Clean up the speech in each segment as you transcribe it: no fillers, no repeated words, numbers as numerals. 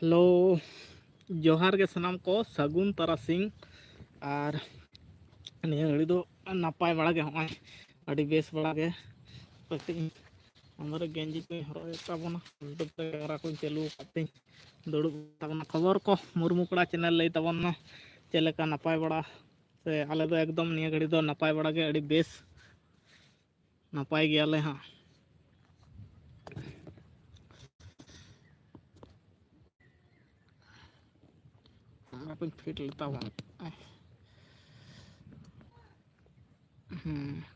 लो जोहार के सनाम को सगुन तारासिंग और निया घड़ी दो नापाय बड़ा गे हमाय अड़ी बेस बड़ा गे कटी अंदर गेंजी को हरो ताबना यूट्यूब पे कैमरा को चालू करते दुड़ुब ताबना खबर को मुर्मुकड़ा चैनल लई ताबना चलेका नापाय बड़ा से आले दो एकदम निया घड़ी दो नापाय बड़ा गे अड़ी बेस नापाय गयाले हाँ कुछ फिट लेता हूँ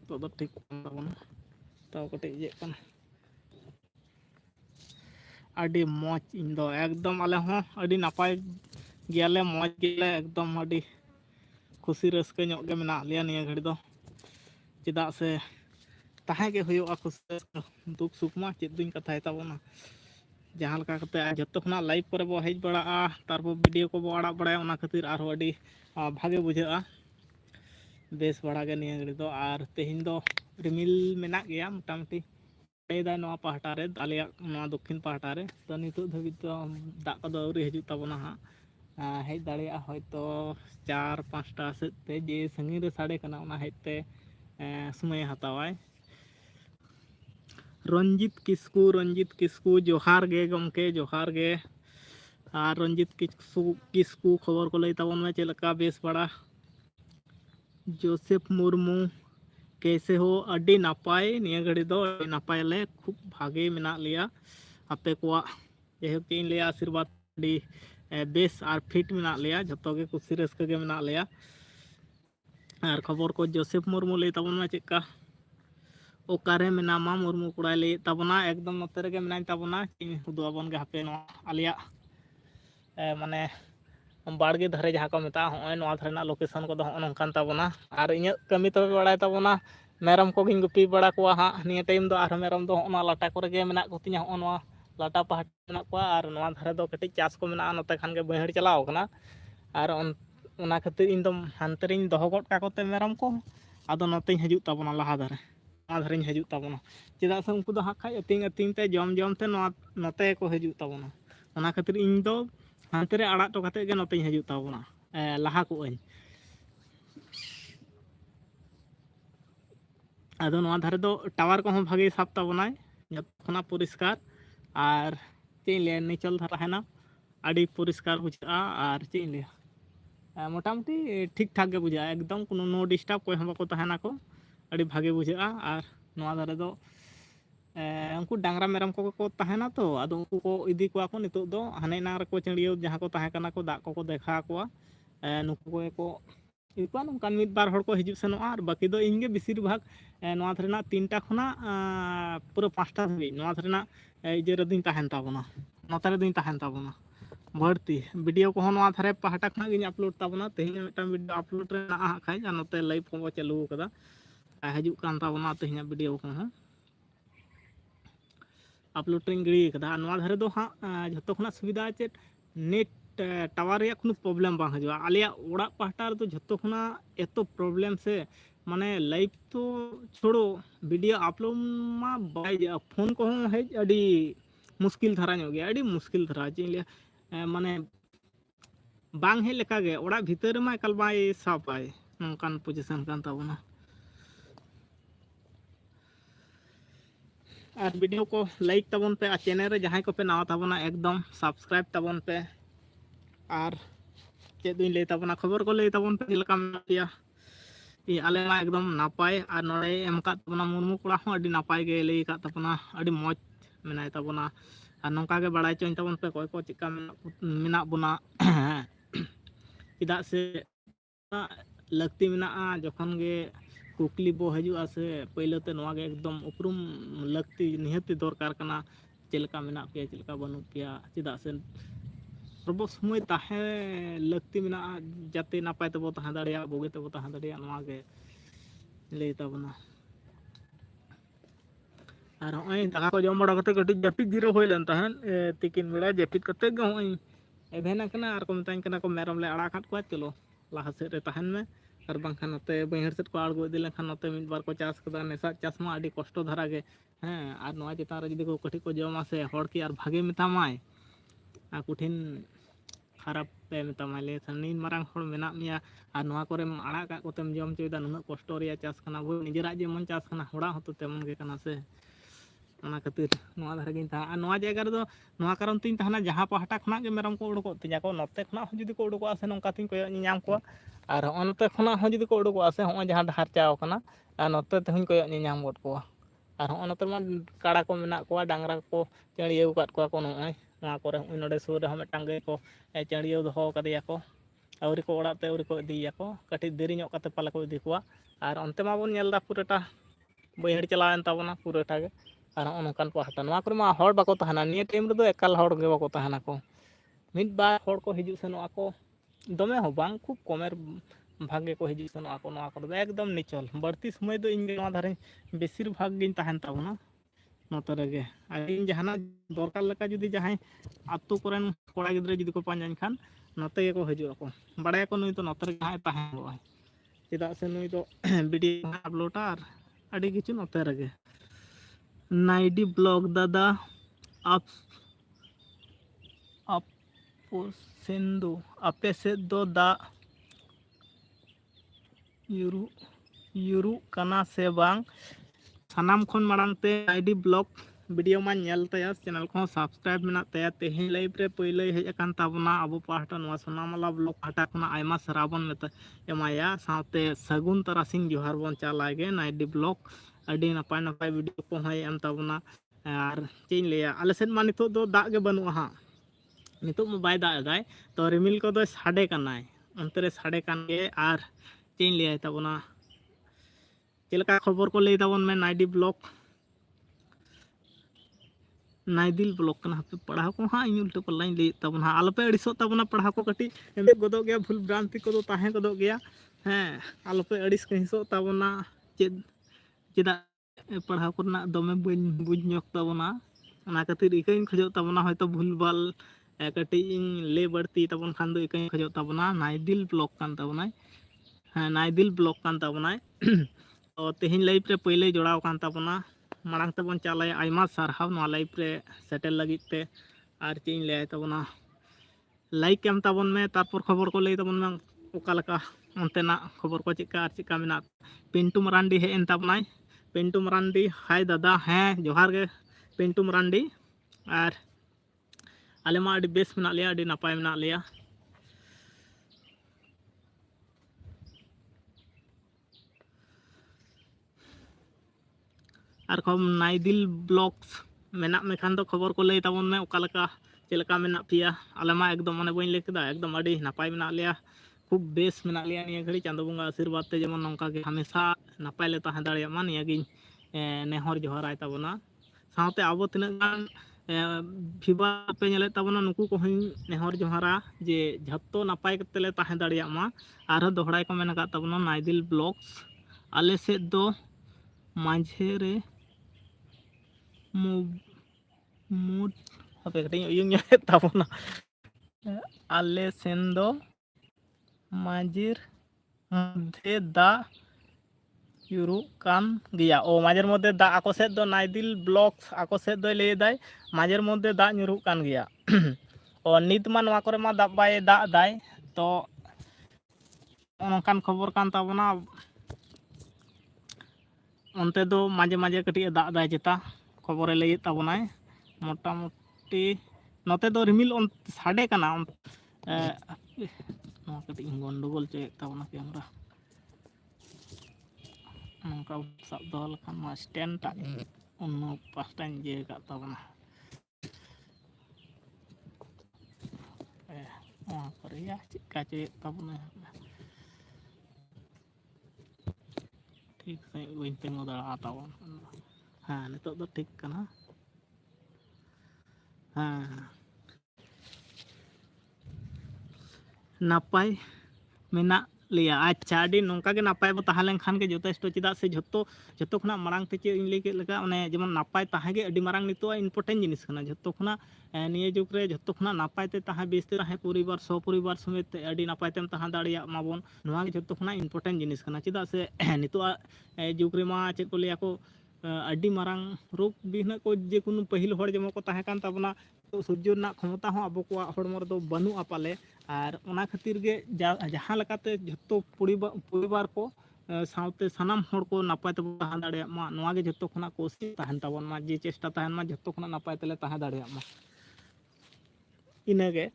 तो ठीक ताबना ताव कटे ये कन अड़ी मौज इन दो एकदम आले हों अड़ी नापाय गयाले मौज गयाले एकदम अड़ी खुशी रस्के ᱧᱚᱜ गे मेना लिया निया घड़ी दो चेदा से ताहे गे हुयुआ खुशी दुख सुख मा चेद दुñ कथाय ताबोना जहां लका कते जत्तो खना लाइव करे बो हेज बड़ा तारपो वीडियो को बो आड़ा बड़ा ओना खातिर आरो अड़ी भागे बुझा बेस बड़ा गे निया घड़ी दो और तेहिन दो रिमिल मेना गया मोटामुटी दा नवा पहाटा रे आलिया नवा दक्षिण पहाटा रे तो नितो धबी तो दा को दो अवरी हजू ताबोना हां हेज दाड़िया हयतो 4-5टा सेते जे संगी रे साड़े कना ओना हेजते समय हतावाय रंजित किस्कू जोहार गे गमके जोहार गे और रंजित किस्कू खबर को लई ताबोन में चेलका बेस बड़ा जोसेफ मुर्मू कैसे हो अड्डी नापाय निया घड़ी दो नापाय ले खूब भागे मेना लिया आपे को जेहक चेन लिया आशीर्वाद अड्डी बेस और फिट मेना लिया जतो गे खुशी रस्के गे मेना लिया और खबर को जोसेफ मुर्मू लई ताबोन में चेका ओकारे मेनामा मुर्मू कुड़ा लई ताबोना एकदम नोते रे गे मेनाई ताबोना उदुआबन गे हापे नो आलिया माने बाड़गे धारे जहाँ को मेता हॉय नवा धरना लोकेशन को दो नोंकान ताबोना और इᱧ कमी तो बड़ाय ताबोना मेरम को गिन गुपी बड़ा को हाँ निया टाइम दो आर मेरम दो ओना लाटा को गे मेना कोतिया नवा लाटा पहाट मेना को और नवा धारे दो कटी चास को मेना नोते खान गे बहड़ चलाव कना और ओना खातिर इन दो हानतेरिन दोहो गड काकोते मेरम को आदो नोते हजू ताबोना लहा धारे नवा धारे हजू ताबोना चेदा से उनको दो हाँ खाय अतिंग अतिंग ते जम जम ते नोते को हजू ताबोना ओना खातिर इन दो हानते रे आड़ा तो कते गे नोते हजू ताबोना लहा को अñ आदो नवा धारे दो टावर को भागे साब ताबोनाय जतना परिष्कार और चेन ले निचल धारा है ना अड़ी परिष्कार बुझा और चेन ले मोटामुटी ठीक ठाक गे बुझा एकदम कोनो नो डिस्टर्ब कोई हम बाको तहना को अड़ी भागे बुझा और नवा धारे दो उनको डांगरा मेरम को तहना तो आदो उनको को इदी को नितो दो हाने ना को चंडियो जहाँ को तहे कना को दा को देखा को नुको को इपान उनकान मिद बार हड़ को हिजु सेनो और बाकी दो इनगे बेसिर भाग नवा धरना 3टा खना पूरा 5टा धबी नवा धरना इजे रे दिन तहन ताबोना नोतारे दिन तहन ताबोना बढ़ती वीडियो को नवा धारे पहाटा खना गिन अपलोड ताबोना तेहिन मिटा वीडियो अपलोड रे ना खाय नोते लाइव को चालू कदा हजू कान ताबोना तेहिन वीडियो को अपलोड रे गिड़ी कदा नवा धारे दो हाँ जतो खना सुविधा चेत नेट टावर रे कोनो प्रॉब्लम बा हजवा आलिया ओड़ा पहाटा रे तो जतो खना एतो प्रॉब्लम से माने लाइव तो छोड़ो वीडियो अपलोड मा बाय फोन को हेज अडी मुश्किल धारा ᱧᱚᱜ गया अडी मुश्किल धारा जे माने बांग हे लेका गे ओड़ा भीतर मा एकल बाय सापाय नोंकान पोजीशन कान ताबोना और वीडियो को लाइक ताबोन पे चैनल रे जहां को पे नवा ताबोना एकदम सब्सक्राइब ताबोन पे और चेद दुñ लई ताबोना खबर को लई ताबोन पे लका मेया आले मा एकदम नापाय और नोड़े एम का ताबोना मुर्मू कोड़ा हो अडी नापाय गे लई का ताबोना अडी मौज मेनाय ताबोना और नोंका गे बड़ाय चोन ताबोन पे कोय को चिका मेना बोना चेदा से लगती मेना जखन गे कुकली बो हजूआ से पहले ते नवा गे एकदम उपरुम लगती निहती दरकार कना चेलका मेना पे चेलका बनु पिया चेदा से सर्व समय ताहे लगती मेना जाते नापाय तबो ताहे दाड़िया बोगे तबो ताहे दाड़िया नवा गे लई ताबोना और होय दाका को जम बड़ा कते कटी जपित जीरो होय लन ताहन तिकिन बेड़ा जपित कते गे होय एभेना कना और को मताइन कना को मेरम ले आड़ा खाट को चलो लाहा से रे ताहन में और बांखान नते बहर सेट को आड़गो इदी लेखान नते मिद बार को चास कदा नेसा चास मा अडी कष्ट धारा गे और नवा चितान रे जदि को कटी को जमा से हड़ की और भागे मेता माय कुठिन खराब पे मेतामा ले नीन मारांग हर मेना मिया और नोआ करे आड़ा का कोतेम जम चोयदा नुना कष्ट रिया चास कना वो निजेरा जेमन चास कना होड़ा हतो तेमन गे कना से ᱚᱱᱟ ᱠᱷᱟᱹᱛᱤᱨ ᱱᱚᱣᱟ ᱫᱷᱟᱨᱮ ᱜᱤᱧ ᱛᱟᱦᱮᱸ ᱟᱨ ᱱᱚᱣᱟ ᱡᱟᱭᱜᱟ ᱨᱮᱫᱚ ᱱᱚᱣᱟ ᱠᱟᱨᱚᱱ ᱛᱤᱧ ᱛᱟᱦᱮᱱᱟ ᱡᱟᱦᱟᱸ ᱯᱟᱦᱴᱟ ᱠᱷᱚᱱᱟᱜ ᱜᱮ ᱢᱮᱨᱚᱢ ᱠᱚ ᱩᱰᱩᱠᱚᱜ ᱛᱤᱧᱟ ᱠᱚ ᱱᱚᱛᱮ ᱠᱷᱚᱱᱟᱜ ᱦᱚᱸ ᱡᱩᱫᱤ ᱠᱚ ᱩᱰᱩᱠᱚᱜᱼᱟ ᱥᱮ ᱱᱚᱝᱠᱟ ᱛᱤᱧ ᱠᱚᱭᱚᱜ ᱧᱮᱧᱟᱢ ᱠᱚᱣᱟ ᱟᱨ ᱦᱚᱸᱜᱼᱚ ᱱᱚᱛᱮ ᱠᱷᱚᱱᱟᱜ ᱦᱚᱸ ᱡᱩᱫᱤ ᱠᱚ ᱩᱰᱩᱠᱚᱜᱼᱟ ᱥᱮ ᱦᱚᱸᱜᱼᱚᱭ ᱡᱟᱦᱟᱸ ᱰᱟᱦᱟᱨ ᱪᱟᱣ ᱠᱟᱱᱟ ᱟᱨ ᱱᱚᱛᱮ ᱛᱮᱦᱚᱸᱧ ᱠᱚᱭᱚᱜ ᱧᱮᱧᱟᱢ ᱜᱚᱫ ᱠᱚᱣᱟ ᱟᱨ ᱦᱚᱸᱜᱼᱚ ᱱᱚᱛᱮ ᱢᱟ ᱠᱟᱲᱟ ᱠᱚ ᱢᱮᱱᱟᱜ ᱠᱚᱣᱟ ᱰᱟᱝᱨᱟ ᱠᱚ ᱪᱟᱹᱲᱤᱭᱟᱹᱣ ᱟᱠᱟᱫ ᱠᱚᱣᱟ ᱠᱚ ᱱᱚᱜᱼᱚᱭ ᱱᱚᱣᱟ ᱠᱚᱨᱮ ᱦᱚᱸᱜᱼᱚᱭ ᱱᱚᱰᱮ ᱥᱩᱨ ᱨᱮᱦᱚᱸ ᱢᱤᱫᱴᱟᱝ ᱜᱟᱹᱭ ᱠᱚ ᱪᱟᱹᱲᱤᱭᱟᱹᱣ ᱫᱚᱦᱚ ᱠᱟᱫᱮᱭᱟ ᱠᱚ ᱟᱹᱣᱨᱤ ᱠᱚ ᱚᱲᱟᱜ ᱛᱮ ᱟᱹᱣᱨᱤ ᱠᱚ ᱤᱫᱤᱭᱮᱭᱟᱠᱚ ᱠᱟᱹᱴᱤᱡ ᱫᱮᱨᱤ ᱧᱚᱜ ᱠᱟᱛᱮ ᱯᱟᱞᱮ ᱠᱚ ᱤᱫᱤ ᱠᱚᱣᱟ ᱟᱨ ᱚᱱᱛᱮ ᱢᱟᱵᱚᱱ ᱧᱮᱞ ᱮᱫᱟ ᱯᱩᱨᱟᱹᱴᱟ ᱵᱟᱹᱭᱦᱟᱹᱲ ᱪᱟᱞᱟᱣᱮᱱ ᱛᱟᱵᱚᱱᱟ ᱯᱩᱨᱟᱹᱴᱟ ᱜᱮ ᱟᱨ ᱦᱚᱸᱜᱼᱚ ᱱᱚᱝᱠᱟᱱ ᱯᱟᱦᱴᱟ ᱱᱚᱣᱟ ᱠᱚᱨᱮ ᱢᱟ ᱦᱚᱲ ᱵᱟᱠᱚ ᱛᱟᱦᱮᱱᱟ ᱱᱤᱭᱟᱹ ᱴᱟᱭᱤᱢ ᱨᱮᱫᱚ ᱮᱠᱟᱞ ᱦᱚᱲ ᱜᱮ ᱵᱟᱠᱚ ᱛᱟᱦᱮᱱᱟᱠᱚ ᱢᱤᱫ ᱵᱟᱨ ᱦᱚᱲ ᱠᱚ ᱦᱤᱡᱩᱜ ᱥᱮᱱᱚᱜ ᱟᱠᱚ ᱫᱚᱢᱮ ᱦᱚᱸ ᱵᱟᱝ ᱠᱷᱩᱵ ᱠᱚᱢᱮᱨ ᱵᱷᱟᱜᱮ ᱠᱚ ᱦᱤᱡᱩᱜ ᱥᱮᱱᱚᱜ ᱟᱠᱚ ᱱᱚᱣᱟ ᱠᱚᱨᱮ ᱫᱚ ᱮᱠᱫᱚᱢ ᱱᱤᱪᱚᱞ ᱵᱟᱹᱲᱛᱤ ᱥᱚᱢᱚᱭ ᱫᱚ ᱤᱧ ᱱᱚᱣᱟ ᱫᱷᱟᱨᱮ ᱵᱮᱥᱤᱨ ᱵᱷᱟᱜᱽ ᱜᱤᱧ ᱛᱟᱦᱮᱱ ᱛᱟᱵᱚᱱᱟ ᱱᱚᱛᱮ ᱨᱮᱜᱮ ᱟᱨ ᱤᱧ ᱡᱟᱦᱟᱱᱟᱜ ᱫᱚᱨᱠᱟর ᱞᱮᱠᱟ ᱡᱩᱫᱤ ᱡᱟᱦᱟᱸᱭ ᱟᱛᱳ ᱠᱚᱨᱮᱱ ᱠᱚᱲᱟ ᱜᱤᱫᱽᱨᱟᱹ ᱡᱩᱫᱤ ᱠᱚ ᱯᱟᱸᱡᱟᱧ ᱠᱷᱟᱱ ᱱᱚᱛᱮ ᱜᱮᱠᱚ ᱦᱤᱡᱩᱜ ᱟᱠᱚ ᱵᱟᱲᱟᱭᱟᱠᱚ ᱱᱩᱭ ᱫᱚ ᱱᱚᱛᱮ ᱨᱮᱜᱮ ᱦᱟᱸᱜ ᱛᱟᱦᱮᱸ ᱦᱩᱭᱩᱜᱼᱟ ᱪᱮᱫᱟᱜ ᱥᱮ ᱱᱩᱭ ᱫᱚ ᱵᱷᱤᱰᱤᱭᱳ ᱟᱯᱞᱳᱰᱟ ᱟᱨ ᱟᱹᱰᱤ ᱠᱤᱪᱷᱩ ᱱᱚᱛᱮ ᱨᱮᱜᱮ नाइडी ब्लॉग दादा आप सेंदो आपे से दो दा यूरु कना से बांग सानाम खन मांग ते नाइडी ब्लॉग वीडियो मा नेल तया चैनल को सब्सक्राइब मेना तया तेहे लाइव रे पहले हेज अकान ताबना अब पाहटा नवा सोनामाला ब्लॉग पाहटा खना आयमा सराबन मेता एमाया साथे सगुन तरासिंग जोहार बन चालागे नाइडी ब्लॉग अडी नपाय नपाय वीडियो को है एम ताबना और चेन लिया आले सेन मा नितो दो दाग गे बनुआ हां नितो मा बाय दाग दाय तो रिमिल को दो साडे कनाय अंते रे साडे कान गे और चेन लिया ताबना चेलका खबर को लई ताबन में नाइडी ब्लॉग नाइदिल ब्लॉग कना पे पढ़ाव को हाँ इन उल्टे पल्लाइन लई ताबन हाँ आलपे अड़िसो ताबना पढ़ाव को कटी एमे गदो गया भूल भ्रांति को दो ताहे गदो गया हैं आलपे अड़िस कहिसो ताबना चेदा पढ़ाव करना दमे बुझ ñok ताबना ना खातिर इकाइन खजो ताबना हयतो भूल बाल कटी इन ले बढ़ती ताबन खान दो इकाइन खजो ताबना नाइदिल ब्लॉग कान ताबना हाँ नाइदिल ब्लॉग कान ताबना तो तेहिन लाइव रे पहले जोड़ाव कान ताबना मांग तबन चालाय आयमा सारहाव नवा लाइव रे सेटल लगित ते आर चेन ले ताबना लाइक एम ताबन में तारपर खबर को लई ताबन में ओकालका अंतेना खबर को चिका आर चिका मेना पिंटू मरांडी हे एन ताबनाय पिंटू मरांडी हाय दादा हैं जोहार गे पिंटू मरांडी और आले मा अडी बेस मेना लिया अडी नापाय मेना लिया और खम नाइदिल ब्लॉग्स मेना में खान दो खबर को लई ताबन में ओकालका चेलका मेना पिया आले मा एकदम माने बइन ले केदा एकदम अडी नापाय मेना लिया खूब बेस मेना लिया निया घड़ी चांदो बंगा आशीर्वाद ते जेमन नंका के हमेशा नापाय ले ताहे दाड़िया मा निया गिन नेहर जोहाराय ताबना साथे आबो तिना गान फिबा पे नेले ताबना नुकु को हई नेहर जोहारा जे झत्तो नापाय कते ले ताहे दाड़िया मा आर दोहराय को मेना का ताबना नाइदिल ब्लॉग्स आले से दो माझे रे mood apa kata yung tabona ale sendo majir मध्य दा यूरु कान गया ओ माजेर मध्य दा आको सेद दो नाइदिल ब्लॉग्स आको सेद दो ले दाय माजेर मध्य दा ᱧᱩᱨᱩ कान गया ओ नित मा नवा करे मा दा बाय दा दाय तो ओनकान खबर कान ताबना onte do माजे माजे कटी दा दाय जेता खबर ले ताबनाय मोटा मोटी नोते दो रिमिल on साडे काना नवा कटी गंडगोल चे ताबना कैमरा नौका सब दो लखान मा स्टैंड टा उन पास्टा जे का ताबना वहां पर या चिका चे ताबना ठीक से वइन तेंगो दड़ा ताबन हाँ नितो दो ठीक कना हाँ नापाय मेना लिया अच्छा अडी नौका के नापाय बो ताहा लेनखान के जथेष्ट चेदा से जतो खना मांग ते चे इन ले के लगा ओने जेमन नापाय ताहा गे अडी मांग नितो इम्पोर्टेंट जिनिस कना जतो खना निये जुग रे जतो खना नापाय ते ताहा बेसते ताहा परिवार सौ परिवार समेत अडी नापाय तेम ताहा दाड़िया माबोन नोवा गे जतो खना इम्पोर्टेंट जिनिस कना चेदा से नितो जुग रे मा चे को लिया को अडी मांग रोग बिहना को जे कोनो पहिल हर जेमो को ताहा कान ताबना সহ্য রᱮᱱᱟᱜ ক্ষমতা হᱚᱸ ᱟᱵᱚ ᱠᱚᱣᱟᱜ ᱦᱚᱲᱢᱚ ᱨᱮᱫᱚ ᱵᱟᱹᱱᱩᱜᱼᱟ ᱯᱟᱞᱮ ᱟᱨ ᱚᱱᱟ ᱠᱷᱟᱹᱛᱤᱨ ᱜᱮ ᱡᱟᱦᱟᱸ ᱞᱮᱠᱟᱛᱮ ᱡᱷᱚᱛᱚ ᱯᱚরিবার ᱠᱚ साउते सानाम हर को नापाय तब तहां दाड़े मा नोआ गे जत्तो खना कोशिश तहन तबन मा जे चेष्टा तहन मा जत्तो खना नापाय तले तहां दाड़े मा इनगे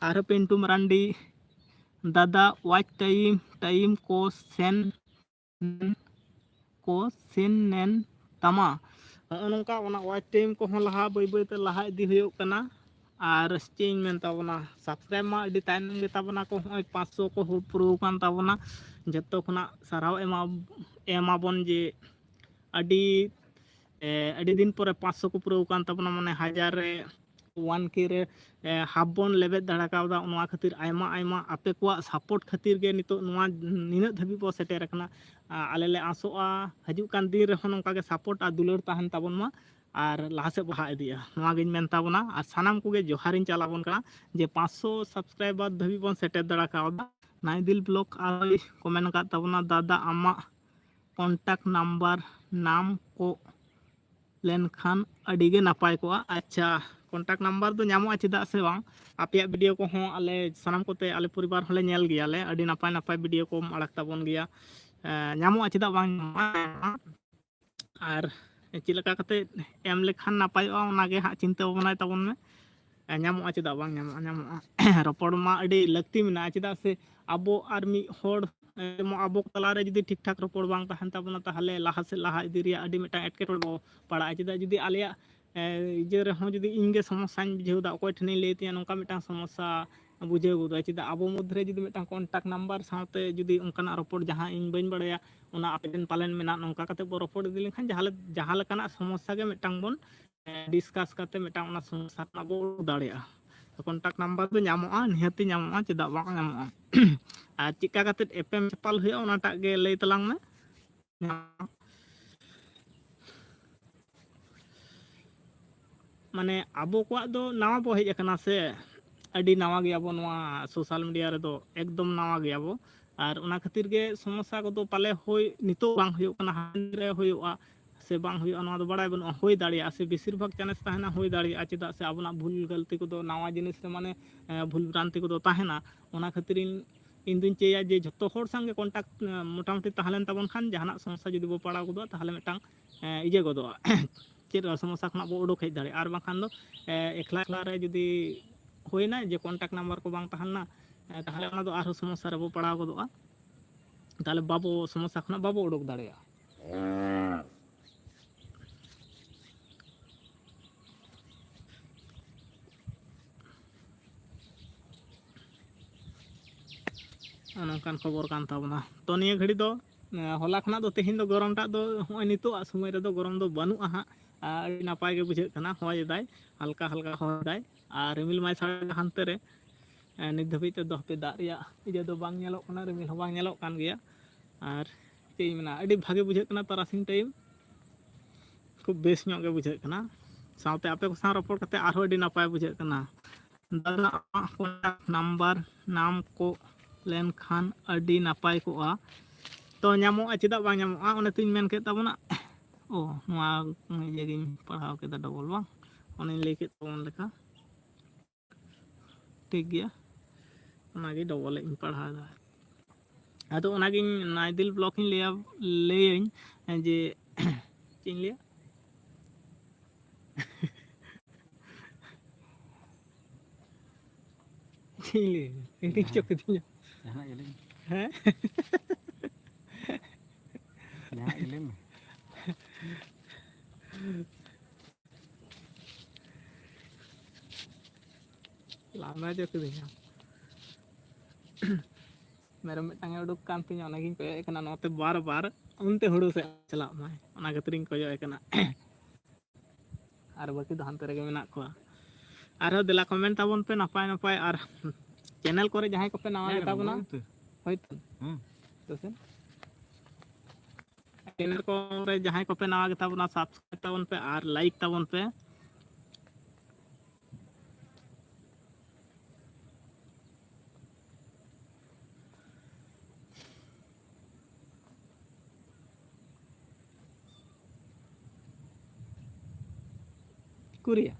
आर पिंटू मरांडी दादा वाच टाइम को सेन नेन तमा नोंका ओना वाच टाइम को हॉं लहा बई बई ते लहा इदी हुयो कना और चेंज मेन ताबना सब्सक्राइब मा अडी तायनम गे ताबना को 500 को पुरो कान ताबना जत्तो खना साराव एमाबन जे अडी दिन पर 500 को पुरो कान ताबना माने 1000 रे 1K रे हाफ बन लेबे दाड़ा कावदा नोआ खातिर आयमा आयमा आपे को सपोर्ट खातिर गे नितो नोआ निना धबी बो सेटेर रखना आले ले आसोआ हजू कान दिन रे नोंका गे सपोर्ट आ दुलर ताहन ताबन मा और लहा से बहा इदिया नोआ गे मेन ताबना और सानाम को गे जोहारिन चालाबन कना जे 500 सब्सक्राइबर धबी बन सेटेर दाड़ा कावदा नाइदिल ब्लॉग आई कमेंट का ताबना दादा आमा कॉन्टैक्ट नंबर नाम को लेनखान अडिगे नापाय को अच्छा कॉन्टैक्ट नंबर दो नामो चेदा से बांग आपे वीडियो को हों आले सानाम कोते आले परिवार होले नेल गया ले अडी नापाय नापाय वीडियो को अड़क ताबन गया नामो चेदा बांग और चिलका कते एम लेखान नापाय ओनागे हा चिंता बनाय ताबन में नामो चेदा बांग नामो रपड़ मा अडी लगती मेना चेदा से आबो आर मी होड़ आबो तलारे जुदी ठीक ठाक रपड़ बांग तहन ताबना ताहले लाहा से लाहा इदी रिया अडी मेटा एटकेटोड़ बो पड़ा चेदा जुदी आलिया इजे रहो जुदी इनगे समस्या बुझेदा अकोय ठने लेतिया नोंका मेटा समस्या बुझेव गोदा चेदा आबो मध्य जुदी मेटा कॉन्टैक्ट नंबर साथे जुदी उनकाना रपड़ जहां इन बइन बड़ाया ओना आपेन पालन मेना नोंका कते बो रपड़ इदी लेखन जहां लेकाना समस्या गे मेटांग बोन डिस्कस करते मेटा ओना समस्या नाबो दाड़ेया कॉन्टैक्ट नंबर तो नामोआ निहाती नामोआ चेदा बांग नामोआ और चिका कते एपएम चपाल हुआ ओनाटा गे लई तलांग में माने आबो को दो नावा बो हेज अकना से अडी नावा गया बो नोआ सोशल मीडिया रे दो एकदम नावा गया बो और ओना खातिर गे समस्या को दो पाले होय नितो बांग हुयो कना हांरे हुयोआ से बांग हुयो नोआ दो बड़ाय बन होय दाड़िया से बेसिर भाग चांस ताहेना होय दाड़िया चेदा से आबोना भूल गलती को दो नावा जिनिस रे माने भूल भ्रांति को दो ताहेना ओना खातिर इन दिन चेया जे जत्तो होड़ संगे कॉन्टैक्ट मोटामुटी ताहलेन ताबन खान जहाना समस्या जुदी बो पड़ा गोदो ताहले मेटांग इजे गोदो चेद समस्या खना बो उडोक हेज दाड़े आर बाखान दो एकला एकला रे जुदी होइना जे कॉन्टैक्ट नंबर को बांग ताहना ताहले ओना दो आरो समस्या रे बो पड़ा गोदोआ ताहले बाबो समस्या खना बाबो उडोक दाड़ेया नौकान खबर कान ताबना तो निया घड़ी दो होला खना दो तेहिन दो गरम टा दो होय नितो समय रे दो गरम दो बानुआ हा अडी नापाय गे बुझे कना होय दाय हल्का हल्का होय दाय और रिमिल माय साडे हानते रे नित धबी ते दो पे दाग रिया इजे दो बांग नेलो कना रिमिल हो बांग नेलो कान गया और चेई मेना अडी भागे बुझे कना तारासिन टाइम खूब बेस ᱧᱚᱜ गे बुझे कना साउते आपे को सा रपड़ कते आरो अडी नापाय बुझे कना दादा कॉन्टैक्ट नंबर नाम को लेन खान अडी नापाय को तो नामो चेदा बांग नामो ओने तिन मेन के ताबना ओ नोआ जेगिन पढ़ाव के डबल बांग ओने ले के तोन लेका ठीक गया ओनागे डबल इन पढ़ा दा आदो ओनागे नाइदिल ब्लॉक इन लेयिन जे चिन लिया चिले इनी चोक दिया हैं यहाँ इलेम लामा चोक दिया मेरे मिटांगे उडुक कान तिन ओनागिन को एकना नोते बार बार उनते हुडू से चला माय ओना गतरिन को जो एकना और बाकी धान तेरे मेना को और दिला कमेंट ताबन पे नापाय नापाय और चैनल करे जहां को पे नावा गेता बना होयतो तो से चैनल को रे जहां को पे नावा गेता बना सब्सक्राइब ताबन पे और लाइक ताबन पे कुरिया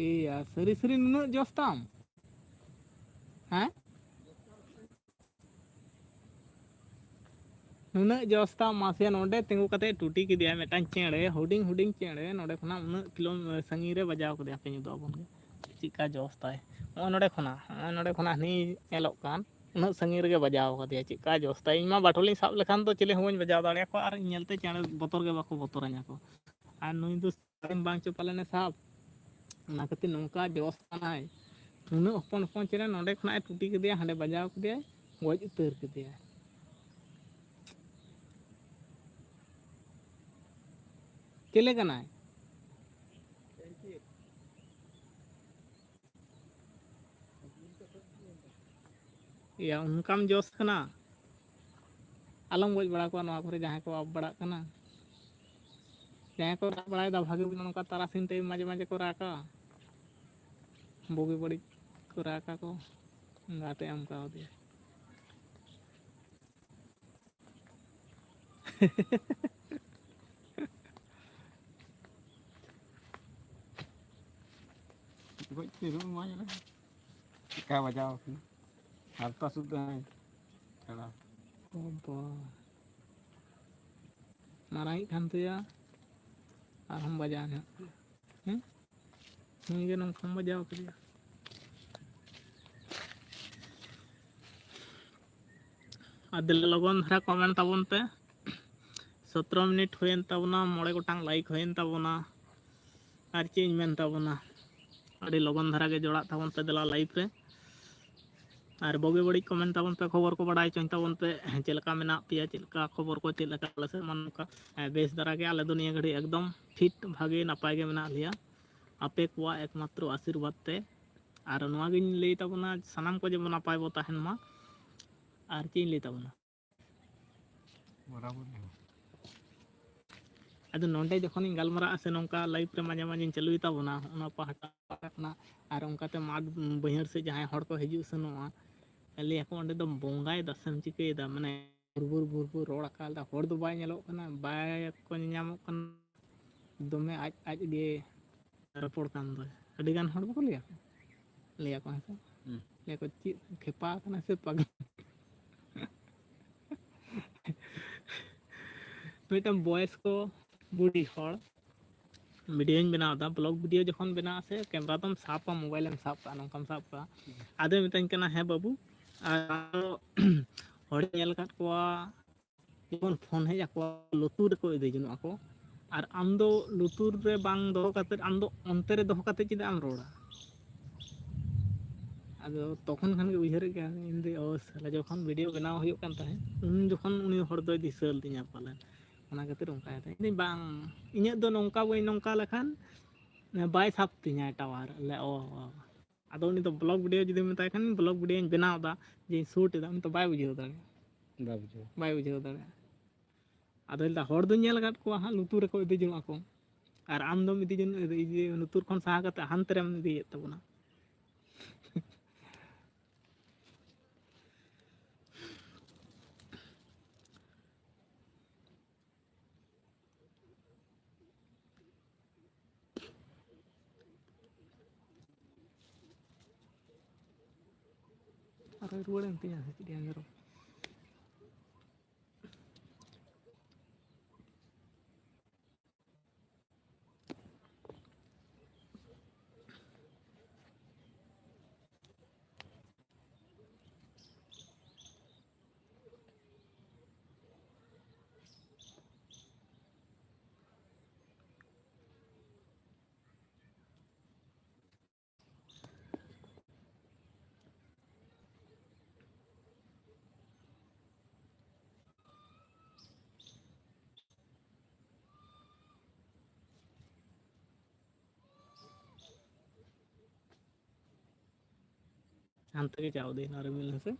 iya seri-seri nunuk jos tam hah nunuk jos tam mase नोडे तिंगु कते टूटी के दिया मेटान चेड़े हुडिंग हुडिंग चेड़े नोडे खना उन्नत किलो संगी रे बजाव के दिया पे ᱧᱩ ᱫᱚ ᱟᱵᱚᱱ ᱜᱮ चिका जोस ताय नोडे खना हनी एलोक कान उन्नत संगी रे बजाव के दिया चिका जोस ताय इमा बाटोलिंग साब लेखान तो चिले हों बजाव दाड़े को आर नेलते चेड़े बतर के बाको बतरा냐 को आर नुई दो बांग चो पालेने साब ना खातिर नौका जोस कानाय उन्नत हपन हपन चेड़े नोडे खना टूटी के दिया हांडे बजाव के दिया गज उतर के दिया चले कनाय या उनकाम जोस कना आलम गज बड़ा को नवा करे जहां को अब बड़ा कना जहां को राग बड़ा दा भागे नौका तारासिन टाइम माजे माजे को राका बोगी बड़ी को राका को गाते हम का दिया Goj tiru maya lah. Ka bajao ki. Harta sudah. Kalau ओबा माराई Khan तो या और हम बजाने मुझे नम हम बजाओ के दिया आदिल लगन धरा कमेंट ताबन पे 17 मिनट होयन ताबना मोड़े गोटांग लाइक होयन ताबना और चेंज मेन ताबना अड़ी लगन धरा के जोड़ा ताबन पे दला लाइव रे और बगे बड़ी कमेंट ताबन पे खबर को बड़ाई चोन ताबन पे चेलका मेना पिया चेलका खबर को चेलका लसे मन का बेस दरा के आले दुनिया घड़ी एकदम फिट भागे नापाय के मेना लिया आपे कोआ एकमात्र आशीर्वाद ते और नवा गिन लई ताबना सनाम को जेमन नापाय बो ताहेन मा और चेंज लई ताबना beraber ni. अद नोंडे जखन गलमरा से नौका लाइव रे माजे माजे चालुई ताबना ओना पहाटा कना और उनकाते माद बहिर से जहां हड़ को हिजु सनोआ ले को ओंडे दो बोंगाय दसम चिके दा माने बुरबुर बुरबुर रोड काल दा हड़ दो बाय नेलो कना बाय को न्यामो कन दमे आज आज गे रपोड़ कान दो अडी गान हड़ बको लिया को हसे ले को ची खेपा कना से पग मिटम बॉयस को बुढ़ी हड़ वीडियो बनाव दा ब्लॉग वीडियो जखन बना से कैमरा तम सापा मोबाइल में सापा नौकम सापा आदे मितन कना है बाबू हड़ नेल काट को जखन फोन हे जाको लुतुर को इदे जनो को और आम दो लुतुर रे बांग दो काते आम दो अंते रे दो काते चिदा आम रोड़ा आदो तखन खान के उहर के इन दे ओ साला जखन वीडियो बनाव हुयो कान ताहे उन जखन उनी हड़ दो दिसल तिया पालन ओना खातिर उनका है बांग इᱧᱟᱹᱜ दो नौका बई नौका लखान बाय साप तिया टावर ले ओ आदो उनी तो ब्लॉग वीडियो जुदी मेताय खान ब्लॉग वीडियो बनाव दा जे शूट दा उनी तो बाय बुझेव दाड़े बाय बुझेव दाड़े आदो दा हड़ दो नेल काट को हा लुतुर को इदि जणा को और आम दम इदि जन लुतुर खन साहा कते हानते रेम इदि तबना अरे रुआड़ एम तिया से चिड़िया अंदर हानते के जाओ दे ना रिमिल से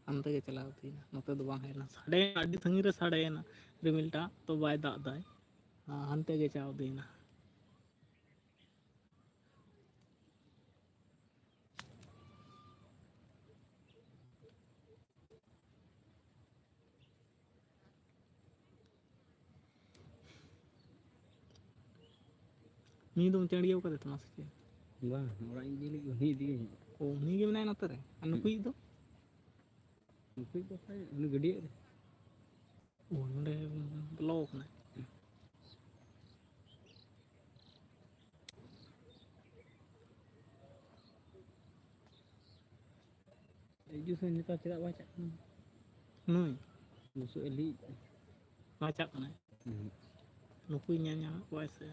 हानते के चलाओ थी नते दो बांग हेना साडे अड्डी संगी रे साडे ना रिमिलटा तो बाय दाग दाय हानते के जाओ दे ना नी दम चढ़ियो करे तमा से Bang, orang ini dia. ᱚ ᱩᱱᱤ ᱜᱮ ᱢᱮᱱᱟᱭᱟ ᱱᱚᱛᱮ ᱨᱮ ᱟᱨ ᱱᱩᱠᱩᱭᱤᱡ ᱫᱚ Mungkin kau saya ini gede. ᱚ ᱱᱚᱰᱮ ᱵᱚᱞᱚ ᱠᱟᱱᱟᱭ Justru ini tak tidak baca. ᱱᱩᱭ Busuk elit. ᱵᱟᱪᱟᱜ ᱠᱟᱱᱟᱭ ᱱᱩᱠᱩᱭ ᱧᱮᱞ ᱧᱟᱢᱮᱫ ᱠᱚᱣᱟᱭ ᱥᱮ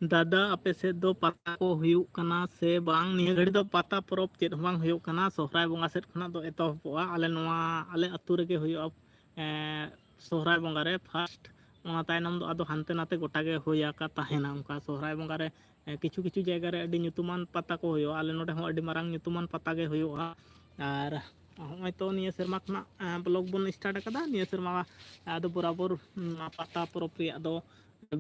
दादा आपे से दो पता को हुयुक कना से बांग निया घड़ी दो पता परब चेद बांग हुयुक कना सोहराय बोंगा सेट खना दो एतोहबोआ आले नोआ आले अतु रेगे हुयुआ सोहराय बोंगा रे फर्स्ट ओना तायनम दो आदो हानते नाते गोटा गे हुया का ताहेना उनका सोहराय बोंगा रे किछु किछु जायगा रे अडी nyutuman पता को हुयुआ आले नोडे हो अडी मारांग nyutuman पता गे हुयुआ आर हमें तो निया सेरमा खना ब्लॉग बन स्टार्ट कदा निया सेरमा आदो बराबर पता परब रिया दो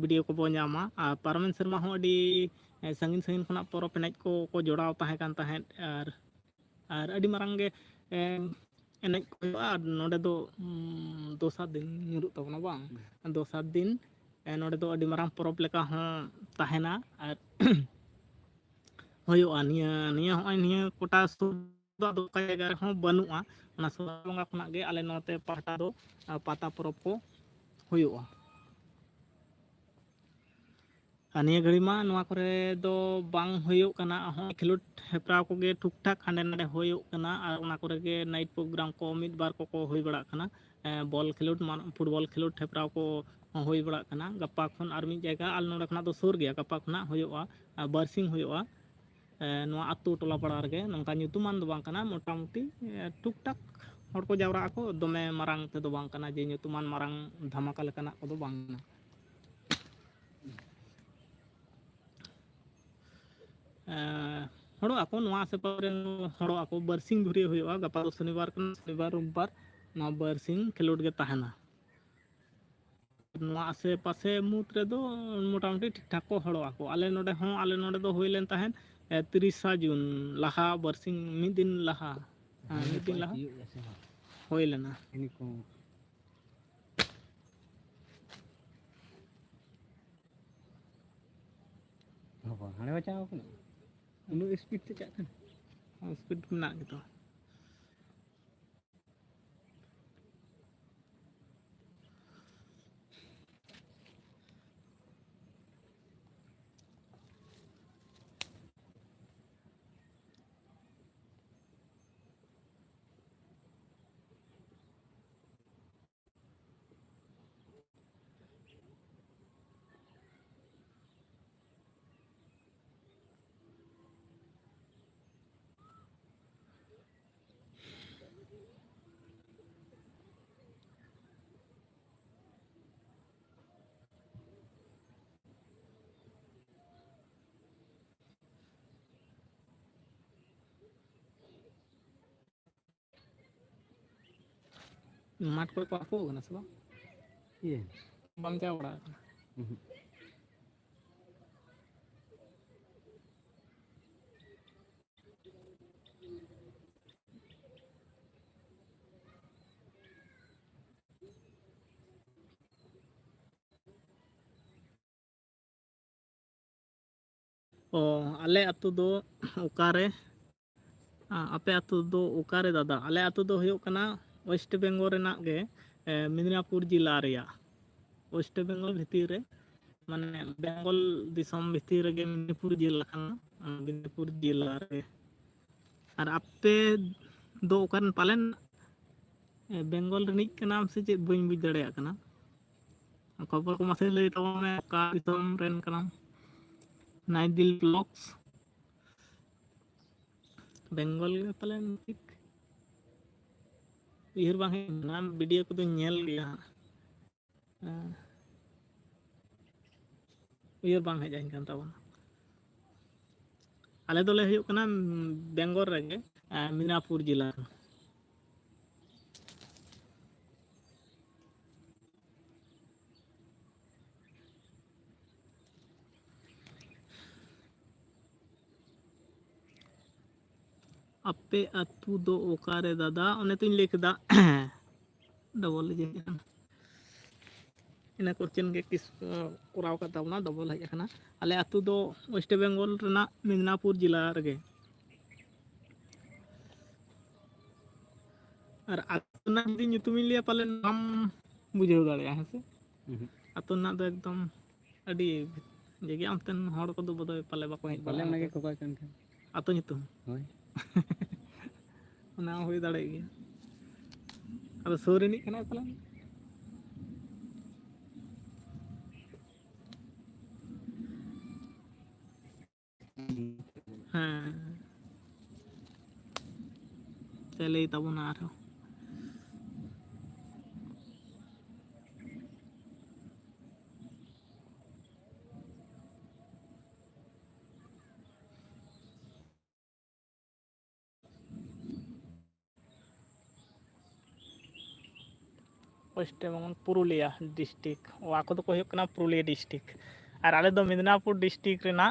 वीडियो को बो ᱧᱟᱢᱟ ᱟᱨ ᱯᱟᱨᱚᱢᱮᱱ ᱥᱮᱨᱢᱟ ᱦᱚᱸ ᱟᱹᱰᱤ ᱥᱟᱺᱜᱤᱧ ᱥᱟᱺᱜᱤᱧ ᱠᱷᱚᱱᱟᱜ ᱯᱚᱨᱚᱵᱽ ᱮᱱᱮᱡ ᱠᱚ ᱡᱚᱲᱟᱣ ᱛᱟᱦᱮᱸ ᱠᱟᱱ ᱛᱟᱦᱮᱸᱫ ᱟᱨ ᱟᱹᱰᱤ ᱢᱟᱨᱟᱝ ᱜᱮ ᱮᱱᱮᱡ ᱠᱚ ᱦᱩᱭᱩᱜᱼᱟ ᱟᱨ ᱱᱚᱰᱮ ᱫᱚ ᱫᱚᱥᱟᱨ ᱫᱤᱱ ᱧᱩᱨᱩᱜ ᱛᱟᱵᱚᱱᱟ ᱵᱟᱝ ᱫᱚᱥᱟᱨ ᱫᱤन ᱱᱚᱰᱮ ᱫᱚ ᱟᱹᱰᱤ ᱢᱟᱨᱟᱝ ᱯᱚᱨᱚᱵᱽ ᱞᱮᱠᱟ ᱦᱚᱸ ᱛᱟᱦᱮᱱᱟ ᱟᱨ ᱦᱩᱭᱩᱜᱼᱟ ᱱᱤᱭᱟᱹ ᱦᱚᱸᱜᱼᱚᱭ ᱱᱤᱭᱟᱹ ᱠᱚᱴᱟ ᱥᱩᱨ ᱫᱚ ᱟᱫᱚ ᱚᱠᱟ ᱡᱟᱭᱜᱟ ᱨᱮᱦᱚᱸ ᱵᱟᱹᱱᱩᱜᱼᱟ ᱚᱱᱟ ᱥᱚᱦᱨᱟᱭ ᱵᱚᱸᱜᱟ ᱠᱷᱚᱱᱟᱜ ᱜᱮ ᱟᱞᱮ ᱱᱚᱛᱮ ᱯᱟᱦᱴᱟ ᱫᱚ ᱯᱟᱛᱟ ᱯᱚᱨᱚᱵᱽ ᱠᱚ ᱦᱩᱭᱩᱜᱼᱟ ᱱᱤᱭᱟᱹ ᱜᱷᱟᱹᱲᱤ ᱢᱟ ᱱᱚᱣᱟ ᱠᱚᱨᱮ ᱫᱚ ᱵᱟᱝ ᱦᱩᱭᱩᱜ ᱠᱟᱱᱟ ᱦᱚᱸ ᱠᱷᱮᱞᱳᱰ ᱦᱮᱯᱨᱟᱣ ᱠᱚᱜᱮ ᱴᱷᱩᱠ ᱴᱷᱟᱠ ᱦᱟᱸᱰᱮ ᱱᱟᱰᱮ ᱦᱩᱭᱩᱜ ᱠᱟᱱᱟ ᱟᱨ ᱚᱱᱟ ᱠᱚᱨᱮ ᱜᱮ ᱱᱟᱭᱤᱴ ᱯᱨᱳᱜᱨᱟᱢ ᱠᱚ ᱢᱤᱫ ᱵᱟᱨ ᱠᱚᱠᱚ ᱦᱩᱭ ᱵᱟᱲᱟᱜ ᱠᱟᱱᱟ ᱵᱚᱞ ᱠᱷᱮᱞᱳᱰ ᱯᱷᱩᱴᱵᱚᱞ ᱠᱷᱮᱞᱳᱰ ᱦᱮᱯᱨᱟᱣ ᱠᱚ ᱦᱩᱭ ᱵᱟᱲᱟᱜ ᱠᱟᱱᱟ ᱜᱟᱯᱟ ᱠᱷᱚᱱ ᱟᱨ ᱢᱤᱫ ᱡᱟᱭᱜᱟ ᱟᱞᱮ ᱱᱚᱰᱮ ᱠᱷᱚᱱᱟᱜ ᱫᱚ ᱥᱩᱨ ᱜᱮᱭᱟ ᱜᱟᱯᱟ ᱠᱷᱚᱱᱟᱜ ᱦᱩᱭᱩᱜᱼᱟ ᱵᱟᱨᱥᱤᱧ ᱦᱩᱭᱩᱜᱼᱟ ᱱᱚᱣᱟ ᱟᱛᱳ ᱴᱚᱞᱟ ᱯᱟᱲᱟ ᱨᱮᱜᱮ ᱱᱚᱝᱠᱟ ᱧᱩᱛᱩᱢᱟᱱ ᱫᱚ ᱵᱟᱝ ᱠᱟᱱᱟ ᱢᱚᱴᱟᱢᱩᱴᱤ ᱴᱩᱠ ᱴᱟᱠ ᱦᱚᱲ ᱠᱚ ᱡᱟᱣᱨᱟᱜ ᱟᱠᱚ ᱫᱚᱢᱮ ᱢᱟᱨᱟᱝ ᱛᱮᱫᱚ ᱵᱟᱝ ᱠᱟᱱᱟ ᱡᱮ ᱧᱩᱛᱩᱢᱟᱱ ᱢᱟᱨᱟᱝ ᱫᱷᱟᱢᱟᱠᱟ ᱞᱮᱠᱟᱱᱟᱜ ᱠᱚᱫᱚ ᱵᱟᱝ ᱠᱟᱱᱟ ᱦᱚᱲᱚᱜ ᱟᱠᱚ ᱱᱚᱣᱟ ᱟᱥᱮ ᱯᱟᱥᱮ ᱨᱮᱱ ᱦᱚᱲᱚᱜ ᱟᱠᱚ ᱵᱟᱨᱥᱤᱧ ᱫᱷᱩᱨᱤ ᱦᱩᱭᱩᱜᱼᱟ ᱜᱟᱯᱟ ᱫᱚ ᱥᱚᱱᱤᱵᱟᱨ ᱠᱟᱱᱟ ᱥᱚᱱᱤᱵᱟᱨ ᱨᱳᱵᱵᱟᱨ ᱱᱚᱣᱟ ᱵᱟᱨᱥᱤᱧ ᱠᱷᱮᱞᱳᱰ ᱜᱮ ᱛᱟᱦᱮᱱᱟ ᱱᱚᱣᱟ ᱟᱥᱮ ᱯᱟᱥᱮ ᱢᱩᱫᱽ ᱨᱮᱫᱚ ᱢᱚᱴᱟᱢᱩᱴᱤ ᱴᱷᱤᱠ ᱴᱷᱟᱠ ᱠᱚ ᱦᱚᱲᱚᱜ ᱟᱠᱚ ᱟᱞᱮ ᱱᱚᱰᱮ ᱫᱚ ᱦᱩᱭ ᱞᱮᱱ ᱛᱟᱦᱮᱸᱫ 30 ᱡᱩᱱ ᱞᱟᱦᱟ ᱵᱟᱨᱥᱤᱧ ᱢᱤᱫ ᱫᱤᱱ ᱞᱟᱦᱟ ᱢᱤᱫ ᱫᱤᱱ ᱞᱟᱦᱟ ᱦᱩᱭ ᱞᱮᱱᱟ Ini kau. Apa? Hanya baca apa nak? Unu speed tu cak kan? Speed ᱢᱮᱱᱟᱜ ᱜᱮᱛᱚ ᱢᱟᱴ ᱠᱚᱨᱮ ᱠᱚ ᱟᱠᱚ ᱠᱟᱱᱟ ᱥᱮ ᱵᱟᱝ Iya. ᱵᱟᱢ ᱪᱟᱞᱟᱣ ᱵᱟᱲᱟ ᱟᱠᱟᱱᱟ ᱚ ᱟᱞᱮ ᱟᱹᱛᱩ ᱫᱚ ᱚᱠᱟᱨᱮ ᱟᱯᱮ ᱟᱹᱛᱩ ᱫᱚ ᱚᱠᱟᱨᱮ ᱫᱟᱫᱟ ᱟᱞᱮ ᱟᱹᱛᱩ ᱫᱚ ᱦᱩᱭᱩᱜ ᱠᱟᱱᱟ ᱳᱭᱮᱥᱴ ᱵᱮᱝᱜᱚᱞ ᱨᱮᱱᱟᱜ ᱜᱮ ᱢᱮᱫᱽᱱᱤᱯᱩᱨ ᱡᱮᱞᱟ ᱨᱮᱭᱟᱜ ᱳᱭᱮᱥᱴ ᱵᱮᱝᱜᱚᱞ ᱵᱷᱤᱛᱤᱨ ᱨᱮ ᱢᱟᱱᱮ ᱵᱮᱝᱜᱚᱞ ᱫᱤᱥᱚᱢ ᱵᱷᱤᱛᱤᱨ ᱨᱮᱜᱮ ᱢᱮᱫᱽᱱᱤᱯᱩᱨ ᱡᱮᱞᱟ ᱠᱟᱱᱟ ᱢᱮᱫᱽᱱᱤᱯᱩᱨ ᱡᱮᱞᱟ ᱨᱮ ᱟᱨ ᱟᱯᱮ ᱫᱚ ᱚᱠᱟᱨᱮᱱ ᱯᱟᱞᱮᱱ ᱵᱮᱝᱜᱚᱞ ᱨᱤᱱᱤᱡ ᱠᱟᱱᱟᱢ ᱥᱮ ᱪᱮᱫ ᱵᱟᱹᱧ ᱵᱩᱡᱽ ᱫᱟᱲᱮᱭᱟᱜ ᱠᱟᱱᱟ ᱠᱷᱚᱵᱚᱨ ᱠᱚ ᱢᱟᱥᱮ ᱞᱟᱹᱭ ᱛᱟᱵᱚᱱ ᱢᱮ ᱚᱠᱟ ᱫᱤᱥᱚᱢ ᱨᱮᱱ ᱠᱟᱱᱟᱢ नाइदिल ब्लॉग्स बेंगल गे पालन ठीक उयर बांग नाम वीडियो को तो नेल गया उयर बांग हे जाइन कान ताबोन आले दोले हुयुग कना बेंगल रेगे मिदनापुर जिला आपे अतु दो ओकारे दादा ओने तुम लिख दा डबल जे इन क्वेश्चन के किस कराव का ताबना डबल हज कना आले अतु दो वेस्ट बेंगल रना मिदनापुर जिला रगे और अतु ना दी ᱧᱩᱛᱩᱢ ᱤᱧ ᱞᱟᱹᱭᱟ पाले नाम बुझाव दाड़े हैं से अतु ना दो एकदम अडी जगे अंतन हड़ को दो बदो पाले बाको हेज पाले उनके कोकाय कन खान अतु ᱧᱩᱛᱩᱢ होय ना हुई दाड़े गया अब सोरेनी कना पाले हाँ चले तबना आरो वेस्ट बेंगल पुरुलिया डिस्ट्रिक्ट वाको तो को हुयुक कना पुरुलिया डिस्ट्रिक्ट और आले दो मिदनापुर डिस्ट्रिक्ट रेना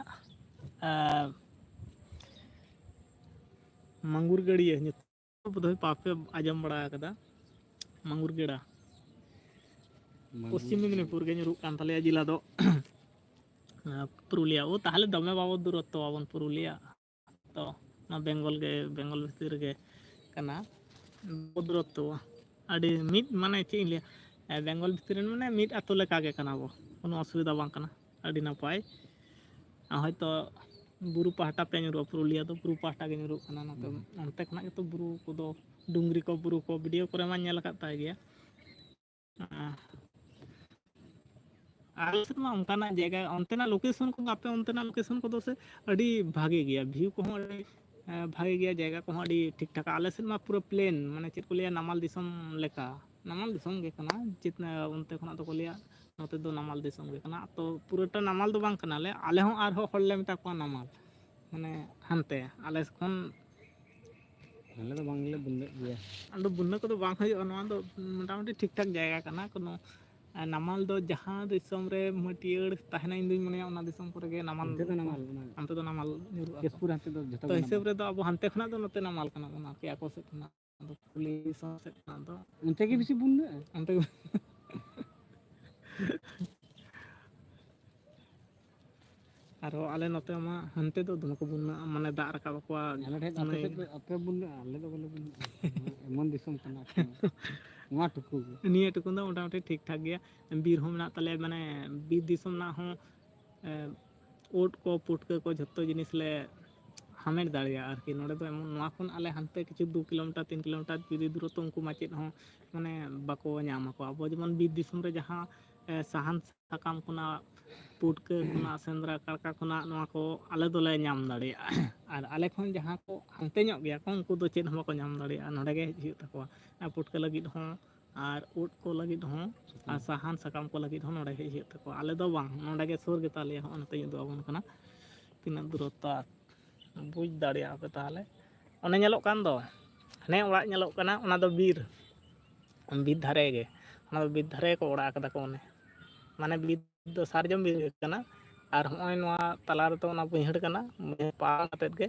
मंगुर गड़िया ᱧᱩᱛᱩᱢ पापे आजम बड़ा कदा मंगुर गेड़ा पश्चिम मेदिनीपुर के ᱧᱩᱨᱩᱜ कान तालेया जिला दो पुरुलिया ओ ताहले दमे बाबो दूरत्व आबन पुरुलिया तो ना बेंगल भीतर के कना दूरत्व अड़ी मिट माने चे लिया बेंगल भीतर माने मिट आतो लेका के कना बो कोनो असुविधा बांग कना अड़ी नपाय हयतो बुरु पहाटा पे ᱧᱩᱨᱩᱜᱼᱟ पुरुलिया तो बुरु पहाटा के ᱧᱩᱨᱩᱜ कना नते अंते खना तो बुरु को दो डुंगरी को बुरु को वीडियो करे मा नेल का ताय गया आलसेमा उनकाना जगह अंतेना लोकेशन को आपे अंतेना लोकेशन को से अड़ी भागे गया व्यू को अड़ी भागे गया जगह को अड़ी ठीक ठाक आलसेमा पूरा प्लेन माने चेत को लिया नामाल दिसम लेका नामाल दिसम गे कना जितना उनते खना तो को लिया नते दो नामाल दिसम गे कना तो पूराटा नामाल दो बांग कना ले आले हो आर हो हल्ले मेता को नामाल माने हनते आले खन आले तो बांगले बुन्ने गया अंदो बुन्ने को तो बांग हयो नवा दो मोटामुटी ठीक ठाक जगह कना कोनो नामाल दो जहां दिसम रे मटियर ताहना इन दिन मने ओना दिसम करे गे नामाल अंते दो नामाल केसपुर हते दो जतो तो हिसाब रे दो अब हनते खना दो नते नामाल कना ओना के आको से खना दो पुलिस से खना दो उनते के बेसी बुन्ने अंते आरो आले नते मा हनते दो दमको बुन्ना माने दा रका बको आले ठे आपे बुन्ने आले दो बोले बुन्ने एमन दिसम कना ᱱᱚᱣᱟ ᱴᱩᱠᱩ निये टुकु दो मोटामुटी ठीक ठाक गया बीर हो मेना तले माने बीर दिसम ना हो ओट को पुटके को झत्तो जिनिस ले हामेट दाड़िया आरकी नोडे दो एमन नोआ खन आले हनते किछु 2 किलोमीटर 3 किलोमीटर जुदी दूरत्व उनको माचेत हो माने बाको ᱧᱟᱢ ako abo जेमन बीर दिसम रे जहां साहान साकाम खुना पुटके खुना सेंद्रा कारका खुना नोआ को आले दोले ᱧᱟम दाड़िया और आले खन जहां को हनते ᱧᱚᱜ गया को उनको दो चेत हम को ᱧᱟम दाड़िया नोडे गे हिजु तकवा पुटके लगिद हो और ओट को लगिद हो और साहान साकाम को लगिद हो नोडे गे हिजु तकवा आले दो बांग नोडे गे सुर गे तालिया हो नते दो आबन कना तिना दूरत्व बुझ दाड़िया पे ताहले ओने ñeloक कान दो हने ओड़ा ñeloक कना ओना दो बीर धारे गे ओना दो बीर धारे को ओड़ा कदा को ओने माने बीर दो सारजम बीर कना और होय नोआ तला रे तो ओना बहिड़ कना पा कतेत गे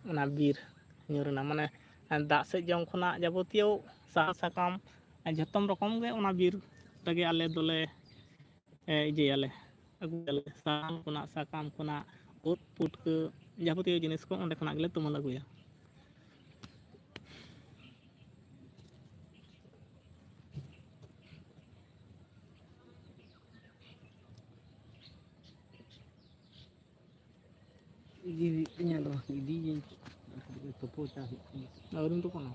ओना बीर ñुरना माने दाग से जम खुना जाबतियो साहा साकाम जतम रकम गे ओना बीर तगे आले दोले इजेयाले अगुयाले साहान खुना साकाम खुना ओट पुटके जाबतियो जिनिस को ओंडे खना गेले तुमल अगुया इदी इnya do इदी ये तो पोता और तो कोना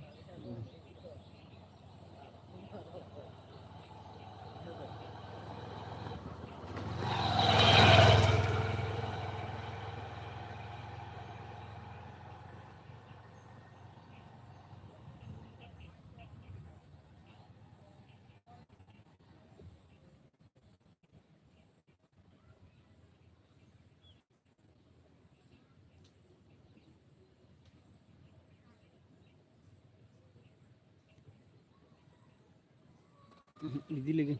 इदी लगे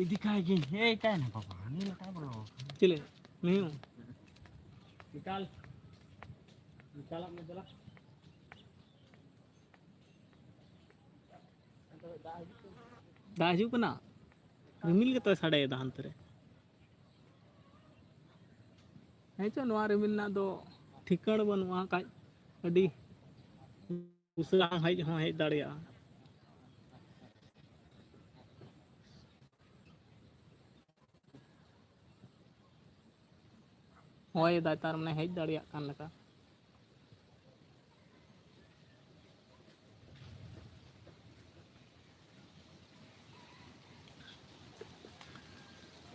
इदी काय गे हे काय ना बाबा नीला काय बोलावं चिले मिहू निकाल निकाल अपने चला दा हिजू कना रिमिल के तो साड़े दा हंतरे हेचो नवा रिमिल ना दो ठिकाण बनुआ काज अडी उसरा हेज हो हेज दाड़िया होय दा तार मने हेज दाड़िया कान लका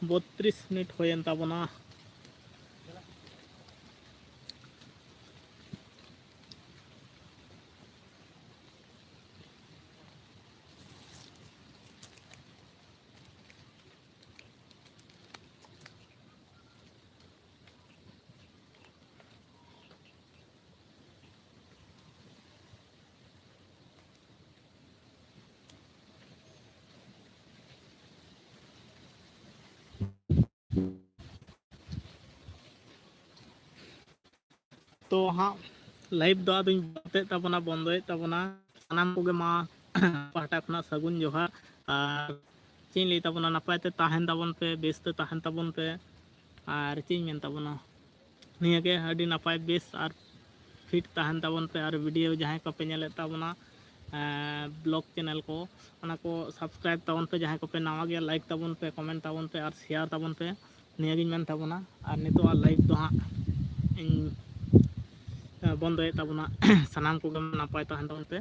बत्रीस मिनट होयन ताबना तो हाँ लाइव दो आदमी बातें तबना बंदोए तबना सानाम कोगे मा पाटा खना सगुन जोहार और चीन ली तबना नपाय ते ताहन तबन पे बेस ते ताहन तबन पे और चीन मेन तबना निया के अडी नपाय बेस और फिट ताहन तबन पे और वीडियो जहां को पे नेले तबना ब्लॉग चैनल को ओना को सब्सक्राइब तबन पे जहां को पे नवा गया लाइक तबन पे कमेंट तबन पे और शेयर तबन पे निया गिन मेन तबना और नितो लाइव दो हाँ बंदोए तबना सानाम को नपाय ताहन तबन पे